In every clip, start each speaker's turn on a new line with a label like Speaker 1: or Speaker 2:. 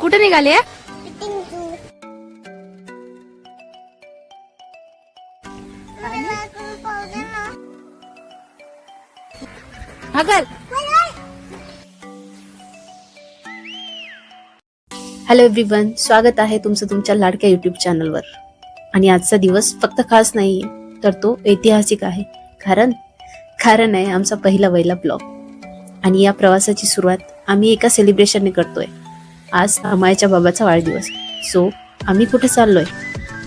Speaker 1: कुठे निघाले? Hello everyone, स्वागत आहे तुमचं तुमच्या लाडक्या युट्यूब चॅनलवर. आणि आजचा दिवस फक्त खास नाही तर तो ऐतिहासिक आहे. कारण आहे आमचा पहिला ब्लॉग. आणि या प्रवासाची सुरुवात आम्ही एका सेलिब्रेशनने करतोय. आज अमायाच्या बाबाचा वाढदिवस. सो आम्ही कुठे चाललोय?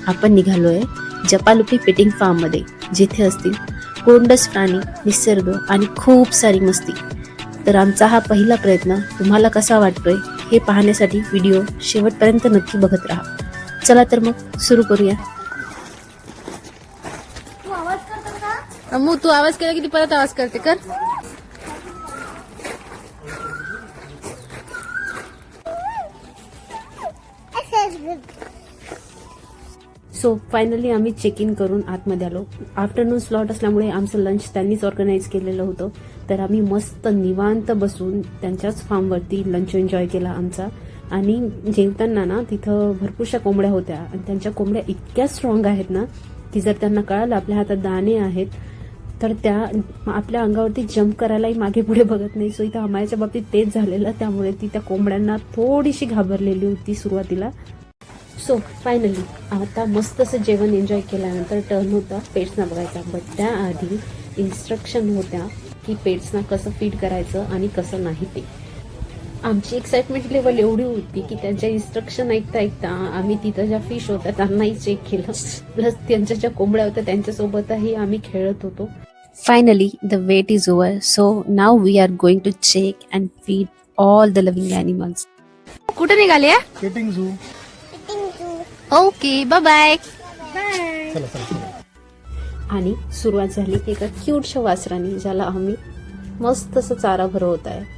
Speaker 1: आपण निघालोय जपालुपी पेटिंग फार्म मध्ये, जिथे असतील कोंडस प्राणी, निसर्ग आणि खूप सारी मस्ती. तर आमचा हा पहिला प्रयत्न तुम्हाला कसा वाटतोय हे पाहण्यासाठी व्हिडिओ शेवटपर्यंत नक्की बघत राहा. चला तर मग सुरू करूया. तू आवाज केला की ती परत आवाज करते. कर. सो फायनली आम्ही चेक इन करून आतमध्ये आलो. आफ्टरनून स्लॉट असल्यामुळे आमचं लंच त्यांनीच ऑर्गनाईज केलेलं होतं. तर आम्ही मस्त निवांत बसून त्यांच्याच फार्मवरती लंच एन्जॉय केला आमचा. आणि जेवताना ना तिथं भरपूरशा कोंबड्या होत्या आणि त्यांच्या कोंबड्या इतक्या स्ट्रॉंग आहेत ना की जर त्यांना कळालं आपल्या हातात दाणे आहेत तर त्या आपल्या अंगावरती जम्प करायलाही मागे पुढे बघत नाही. सो इथं अमायाच्या बाबतीत तेच झालेलं, त्यामुळे ती त्या कोंबड्यांना थोडीशी घाबरलेली होती सुरुवातीला. सो फायनली आता मस्त असं जेवण एन्जॉय केल्यानंतर टर्न होता पेट्सना बघायचा. बट त्याआधी इन्स्ट्रक्शन होत्या की पेट्सना कसं फीड करायचं आणि कसं नाही ते. आमची एक्साइटमेंट लेवल एवढी होती की त्यांच्या इन्स्ट्रक्शन ऐकता आम्ही तिथं ज्या फिश होत्या त्यांनाही चेक केलं, प्लस त्यांच्या ज्या कोंबड्या होत्या त्यांच्यासोबतही आम्ही खेळत होतो. Finally the wait is over. So now we are going to check and feed all the living animals. कुठे निघाले?
Speaker 2: Petting zoo.
Speaker 1: Okay, bye bye. आणि सुरुवात झाली एका क्यूटशा वासरानी, ज्याला आम्ही मस्त असं चारा भरवत आहे.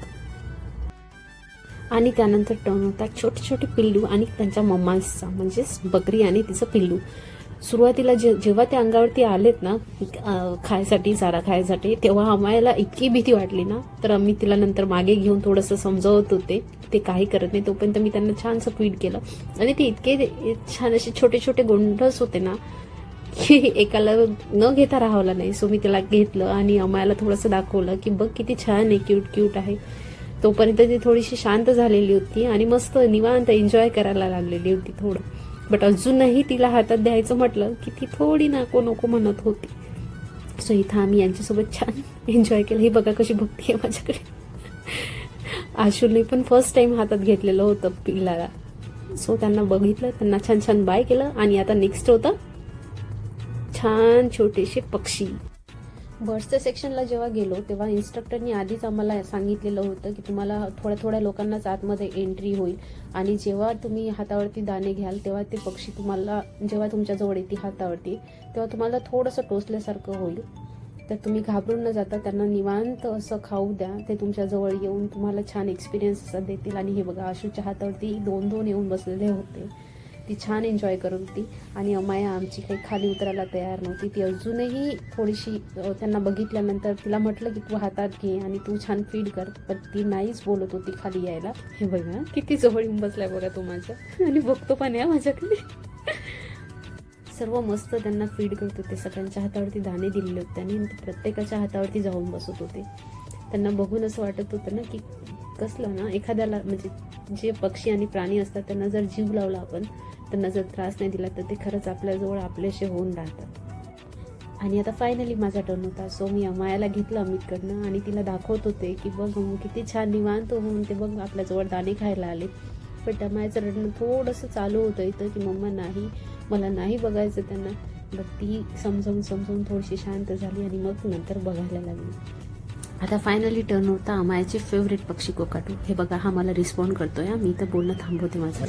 Speaker 1: आणि त्यानंतर टर्न होता छोटे छोटे पिल्लू आणि त्यांच्या मम्मांचा, म्हणजेच बकरी आणि तिचं पिल्लू. सुरुवातीला जेव्हा ते अंगावरती आलेत ना खायसाठी, चारा खायसाठी, तेव्हा आम्हाला इतकी भीती वाटली ना, तर आम्ही तिला नंतर मागे घेऊन थोडंसं समजावत होते. ते काही करत नाही तोपर्यंत मी त्यांना छानसं फीड केलं. आणि ते इतके छान असे छोटे छोटे गोंडस होते ना की एकाला न घेता राहावला नाही. सो मी त्याला घेतलं आणि आम्हाला थोडंसं दाखवलं की बघ किती छान आहे, क्यूट आहे. तोपर्यंत ती थोडीशी शांत झालेली होती आणि मस्त निवांत एन्जॉय करायला लागलेली होती थोडं. बट अजूनही तिला हातात द्यायचं म्हटलं की ती थोडी नको म्हणत होती. सो इथं आम्ही यांच्यासोबत छान एन्जॉय केलं. ही बघा कशी बघतीये माझ्याकडे. आशूने पण फर्स्ट टाइम हातात घेतलेलं होतं पिल्लाला. सो त्यांना बघितलं, त्यांना छान छान बाय केलं. आणि आता नेक्स्ट होतं छान छोटेसे पक्षी. बर्ड्सच्या सेक्शनला जेव्हा गेलो तेव्हा इन्स्ट्रक्टरनी आधीच आम्हाला सांगितलेलं होतं की तुम्हाला थोड्या लोकांनाच आतमध्ये एंट्री होईल आणि जेव्हा तुम्ही हातावरती दाणे घ्याल तेव्हा ते पक्षी तुम्हाला, जेव्हा तुमच्याजवळ येते हातावरती, तेव्हा तुम्हाला थोडंसं टोचल्यासारखं होईल. तर तुम्ही घाबरून न जाता त्यांना निवांत असं खाऊ द्या. ते तुमच्याजवळ येऊन तुम्हाला छान एक्सपिरियन्स असा देतील. आणि हे बघा, आशूच्या हातावरती दोन येऊन बसलेले होते. ती छान एन्जॉय करत होती. आणि अमाया आमची काही खाली उतरायला तयार नव्हती. ती अजूनही थोडीशी, त्यांना बघितल्यानंतर तिला म्हटलं की तू हातात घे आणि तू छान फीड कर, पण ती नाहीच बोलत होती खाली यायला. हे बघा किती जवळ येऊन बसलाय बघा तो माझ्या, आणि बघतो पण या माझ्याकडे. सर्व मस्त त्यांना फीड करत होते. सगळ्यांच्या हातावरती दाणे दिलेले होते आणि प्रत्येकाच्या हातावरती जाऊन बसत होते. त्यांना बघून असं वाटत होतं ना की कसलं ना, एखाद्याला म्हणजे जे पक्षी आणि प्राणी असतात त्यांना जर जीव लावला आपण, त्यांना जर त्रास नाही दिला तर ते खरंच आपल्याजवळ आपल्याशी होऊन राहतात. आणि आता फायनली माझा टर्न होता. सो मी अमायाला घेतलं अमितकडनं आणि तिला दाखवत होते की बघ किती छान निवांत होऊन ते बघ आपल्याजवळ दाणे खायला आले. पण अमायाचं रडणं थोडंसं चालू होतं इथं की मम्मा नाही, मला नाही बघायचं त्यांना. बट ती समजावून थोडीशी शांत झाली आणि मग नंतर बघायला लागली. आता फायनली टर्न होता अमायाचे फेवरेट पक्षी कोकाटू. हे बघा, हा मला रिस्पॉन्ड करतोय. मी तर बोलणं थांबवते माझं.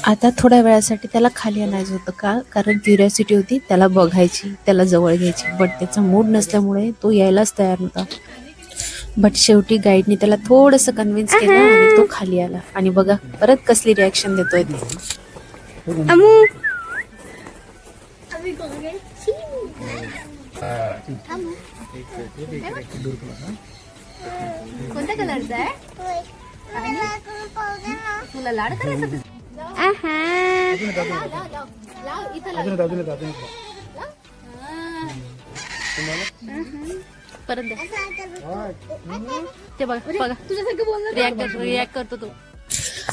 Speaker 1: आता थोड्या वेळासाठी त्याला खाली आणायचं होतं का, कारण क्युरिओसिटी होती त्याला बघायची, त्याला जवळ घ्यायची. बट त्याचा मूड नसल्यामुळे तो यायलाच तयार नव्हता. बट शेवटी गाईडने त्याला थोडंसं कन्व्हिन्स केलं आणि तो खाली आला. आणि बघा परत कसली रिॲक्शन देतोय ते.
Speaker 2: कोणत्या कलरचा आहे? तुला लाड करायचा?
Speaker 1: परत द्या. ते बघा बघा रिॲक्ट करतो तो.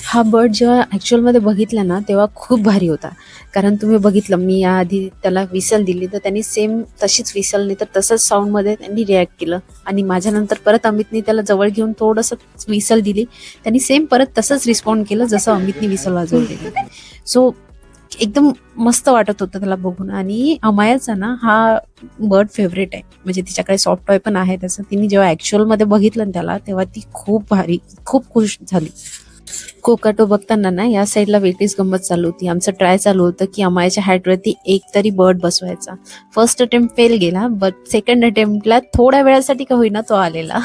Speaker 1: हा बर्ड जेव्हा ऍक्च्युअल मध्ये बघितला ना तेव्हा खूप भारी होता. कारण तुम्ही बघितलं मी याआधी त्याला विसल दिली तर त्यांनी सेम तशीच विसल नाही तर तसंच साऊंड मध्ये त्यांनी रिॲक्ट केलं. आणि माझ्यानंतर परत अमितने त्याला जवळ घेऊन थोडंसं विसल दिली, त्यांनी सेम परत तसंच रिस्पॉन्ड केलं जसं अमितने विसल वाजवली. सो एकदम मस्त वाटत होतं त्याला बघून. आणि अमायाचा ना हा बर्ड फेवरेट आहे, म्हणजे तिच्याकडे सॉफ्ट टॉय पण आहे त्याचं. तिने जेव्हा ऍक्च्युअल मध्ये बघितलं ना त्याला तेव्हा ती खूप भारी खूप खुश झाली. कोकाटो बघताना ना या साईडला वेगळीच गंमत चालू होती. आमचं ट्राय चालू होतं की अमायाच्या हाईटवरती एक तरी बर्ड बसवायचा. फर्स्ट अटेम्प्ट फेल गेला, बट सेकंड अटेम्प्टला थोड्या वेळासाठी का होईना तो आलेला.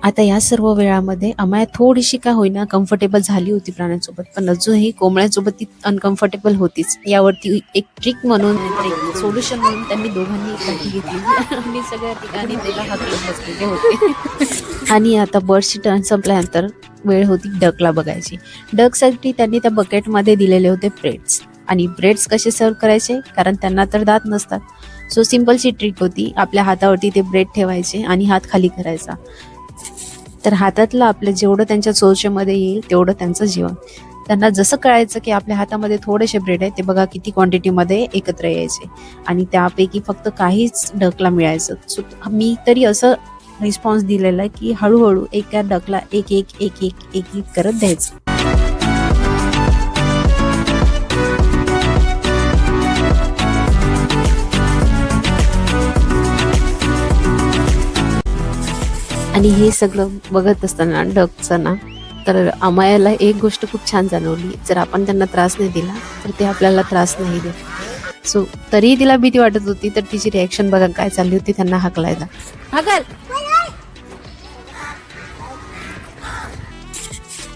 Speaker 1: आता या सर्व वेळामध्ये अमाया थोडीशी का होईना कम्फर्टेबल झाली होती प्राण्यांसोबत, पण अजूनही कोंबड्यांसोबत ती अनकम्फर्टेबल होतीच. यावरती एक ट्रिक म्हणून एक सोल्युशन म्हणून त्यांनी दोघांनी काठी घेतली आणि सगळ्या ठिकाणी त्याला हाकलून बसलेले होते. आणि आता बर्डची टर्न संपल्यानंतर वेळ होती डकला बघायची. डकसाठी त्यांनी त्या बकेटमध्ये दिलेले होते ब्रेड्स. आणि ब्रेड्स कसे सर्व करायचे, कारण त्यांना तर दात नसतात. सो सिंपलची ट्रिक होती, आपल्या हातावरती ते ब्रेड ठेवायचे आणि हात खाली करायचा. तर हातातलं आपलं जेवढं त्यांच्या चोचेमध्ये येईल तेवढं त्यांचं जेवण. त्यांना जसं कळायचं की आपल्या हातामध्ये थोडेसे ब्रेड आहे, ते बघा किती क्वांटिटीमध्ये एकत्र यायचे आणि त्यापैकी फक्त काहीच डकला मिळायचं. सो मी तरी असं रिस्पॉन्स दिलेला आहे की हळूहळू एका डकला एक एक एक एक एक एक करत द्यायचं. आणि हे सगळं बघत असताना डकचं ना, तर अमायाला एक गोष्ट खूप छान जाणवली, जर आपण त्यांना त्रास नाही दिला तर ते आपल्याला त्रास नाही देत. सो तरीही तिला भीती वाटत होती, तर तिची रिॲक्शन बघा काय चालली होती त्यांना हाकलायला. हाकल.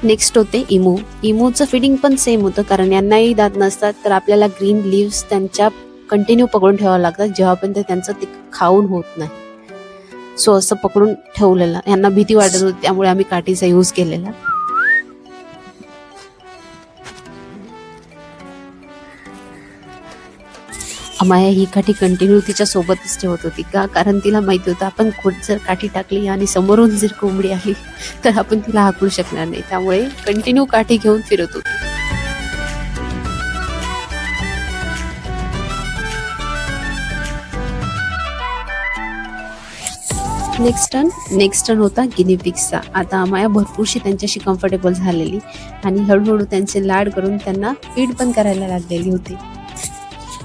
Speaker 1: नेक्स्ट होते इमू. इमूचं फिडिंग पण सेम होतं, कारण यांनाही दात नसतात, तर आपल्याला ग्रीन लिव्स त्यांच्या कंटिन्यू पकडून ठेवावं लागतात जेव्हापर्यंत त्यांचं ते खाऊन होत नाही. सो असं पकडून ठेवलेलं. यांना भीती वाटत होती त्यामुळे आम्ही काठीचा यूज केलेला. अमाया ही काठी कंटिन्यू तिच्या सोबतच ठेवत होती का, कारण तिला माहिती होतं आपण जर काठी टाकली आणि समोरून जर कोंबडी आली तर आपण तिला हाकलू शकणार नाही, त्यामुळे कंटिन्यू काठी घेऊन फिरत होती. नेक्स्ट टर्न होता गिनीपिग्सचा. आता अमाया भरपूरशी त्यांच्याशी कम्फर्टेबल झालेली आणि हळूहळू त्यांचे लाड करून त्यांना फीड पण करायला लागलेली होती.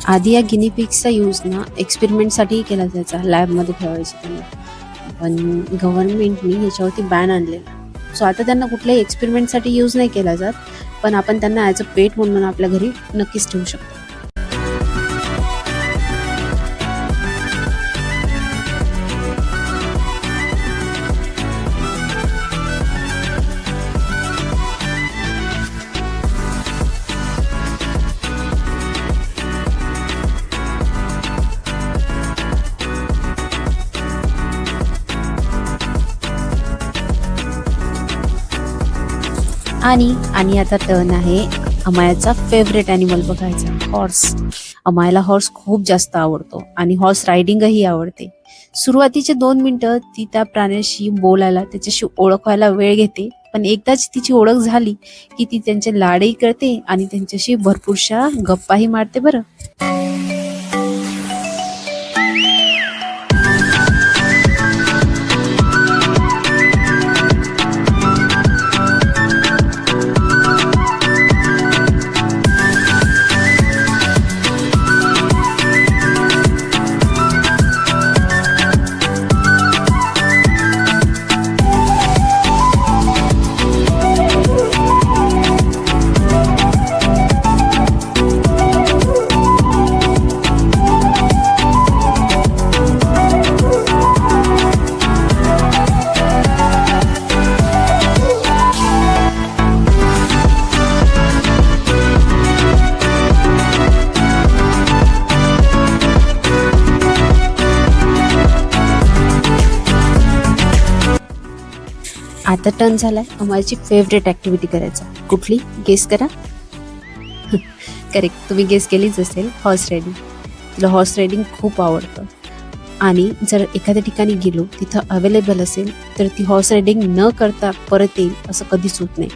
Speaker 1: आधी या गिनीपिग्सचा यूज ना एक्सपेरिमेंटसाठीही केला जायचा, लॅबमध्ये ठेवायचे त्यांना, पण गव्हर्नमेंटनी याच्यावरती बॅन आणलेला. सो आता त्यांना कुठल्याही एक्सपेरिमेंटसाठी यूज नाही केला जात, पण आपण त्यांना ॲज अ पेट म्हणून आपल्या घरी नक्कीच ठेवू शकतो. आणि आता टर्न आहे अमायाचा फेवरेट ॲनिमल बघायचा, हॉर्स. अमायाला हॉर्स खूप जास्त आवडतो आणि हॉर्स रायडिंगही आवडते. सुरुवातीचे 2 मिनिटं ती त्या प्राण्याशी बोलायला, त्याच्याशी ओळख व्हायला वेळ घेते, पण एकदाच तिची ओळख झाली की ती त्यांचे लाडही करते आणि त्यांच्याशी भरपूरशा गप्पाही मारते बरं. आता टर्न झालाय अमायची फेवरेट ॲक्टिव्हिटी करायचा. कुठली गेस करा. करेक्ट, तुम्ही गेस केलीच असेल, हॉर्स रायडिंग. तिला हॉर्स रायडिंग खूप आवडतं आणि जर एखाद्या ठिकाणी गेलो तिथं अवेलेबल असेल तर ती हॉर्स रायडिंग न करता परत येईल असं कधीच होत नाही.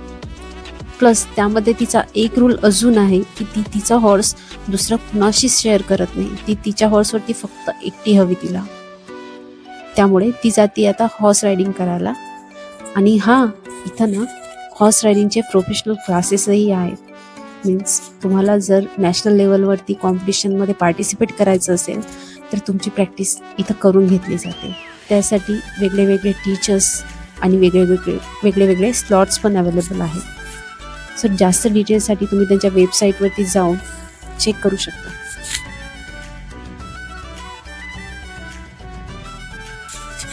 Speaker 1: प्लस त्यामध्ये तिचा एक रूल अजून आहे की ती तिचा हॉर्स दुसरा कुणाशीच शेअर करत नाही. ती तिच्या हॉर्सवरती फक्त एकटी हवी तिला. त्यामुळे ती जाती आता हॉर्स रायडिंग करायला. आणि हां, इथं ना हॉर्स रायडिंगचे प्रोफेशनल क्लासेसही आहेत. मीन्स तुम्हाला जर नॅशनल लेवलवरती कॉम्पिटिशनमध्ये पार्टिसिपेट करायचं असेल तर तुमची प्रॅक्टिस इथं करून घेतली जाते. त्यासाठी वेगळे वेगळे टीचर्स आणि वेगळे वेगळे स्लॉट्स पण अवेलेबल आहेत. सो जास्त डिटेल्ससाठी तुम्ही त्यांच्या वेबसाईटवरती जाऊन चेक करू शकता.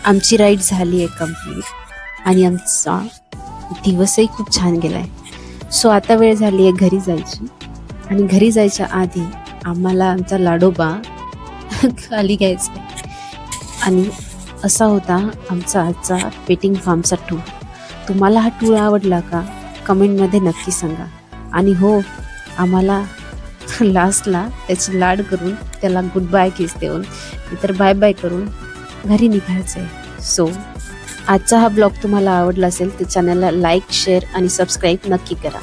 Speaker 1: आमची राईड झाली आहे कंप्लीट आणि आमचा दिवसही खूप छान गेला आहे. सो आता वेळ झाली आहे घरी जायची. आणि घरी जायच्या आधी आम्हाला आमचा लाडोबा खाली घ्यायचा आहे. आणि असा होता आमचा आजचा पेटिंग फार्मचा टूर. तुम्हाला हा टूर आवडला का कमेंटमध्ये नक्की सांगा. आणि हो, आम्हाला लास्टला त्याची लाड करून त्याला गुड बाय किस देऊन इतर बाय बाय करून घरी निघायचं आहे. सो आजचा हा ब्लॉग तुम्हाला आवडला असेल तर चॅनलला लाईक, शेअर आणि सबस्क्राईब नक्की करा.